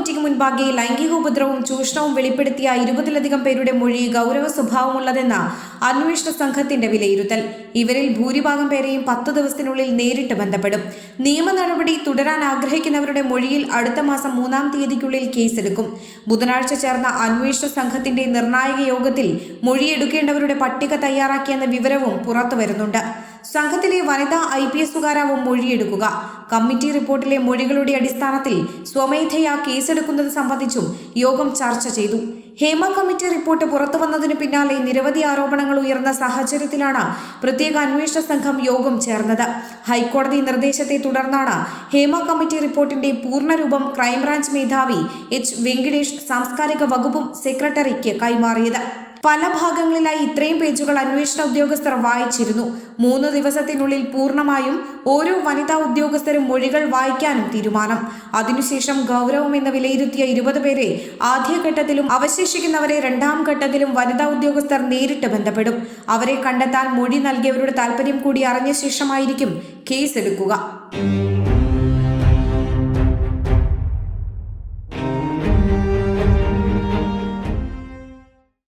കമ്മിറ്റിക്ക് മുൻപാകെ ലൈംഗിക ഉപദ്രവവും ചൂഷണവും വെളിപ്പെടുത്തിയ 20-ലധികം പേരുടെ മൊഴി ഗൗരവ സ്വഭാവമുള്ളതെന്ന അന്വേഷണ സംഘത്തിന്റെ വിലയിരുത്തൽ. ഇവരിൽ ഭൂരിഭാഗം പേരെയും 10 ദിവസത്തിനുള്ളിൽ നേരിട്ട് ബന്ധപ്പെടും. നിയമ നടപടി തുടരാൻ ആഗ്രഹിക്കുന്നവരുടെ മൊഴിയിൽ അടുത്ത മാസം 3-ാം തീയതിക്കുള്ളിൽ കേസെടുക്കും. ബുധനാഴ്ച ചേർന്ന അന്വേഷണ സംഘത്തിന്റെ നിർണായക യോഗത്തിൽ മൊഴിയെടുക്കേണ്ടവരുടെ പട്ടിക തയ്യാറാക്കിയെന്ന വിവരവും പുറത്തുവരുന്നുണ്ട്. സംഘത്തിലെ വനിതാ IPSകാരാവും മൊഴിയെടുക്കുക. കമ്മിറ്റി റിപ്പോർട്ടിലെ മൊഴികളുടെ അടിസ്ഥാനത്തിൽ സ്വമേധയാ കേസെടുക്കുന്നത് സംബന്ധിച്ചും യോഗം ചർച്ച ചെയ്തു. ഹേമ കമ്മിറ്റി റിപ്പോർട്ട് പുറത്തുവന്നതിന് പിന്നാലെ നിരവധി ആരോപണങ്ങൾ ഉയർന്ന സാഹചര്യത്തിലാണ് പ്രത്യേക അന്വേഷണ സംഘം യോഗം ചേർന്നത്. ഹൈക്കോടതി നിർദ്ദേശത്തെ തുടർന്നാണ് ഹേമ കമ്മിറ്റി റിപ്പോർട്ടിന്റെ പൂർണ്ണരൂപം ക്രൈംബ്രാഞ്ച് മേധാവി H. വെങ്കിടേഷ് സാംസ്കാരിക വകുപ്പും സെക്രട്ടറിക്ക് കൈമാറിയത്. പല ഭാഗങ്ങളിലായി ഇത്രയും പേജുകൾ അന്വേഷണ ഉദ്യോഗസ്ഥർ വായിച്ചിരുന്നു. 3 ദിവസത്തിനുള്ളിൽ പൂർണ്ണമായും ഓരോ വനിതാ ഉദ്യോഗസ്ഥരും മൊഴികൾ വായിക്കാനും തീരുമാനം. അതിനുശേഷം ഗൗരവമെന്ന് വിലയിരുത്തിയ 20 പേരെ ആദ്യഘട്ടത്തിലും അവശേഷിക്കുന്നവരെ 2-ാം ഘട്ടത്തിലും വനിതാ ഉദ്യോഗസ്ഥർ നേരിട്ട് ബന്ധപ്പെടും. അവരെ കണ്ടെത്താൻ മൊഴി നൽകിയവരുടെ താൽപര്യം കൂടി അറിഞ്ഞ ശേഷമായിരിക്കും കേസെടുക്കുക.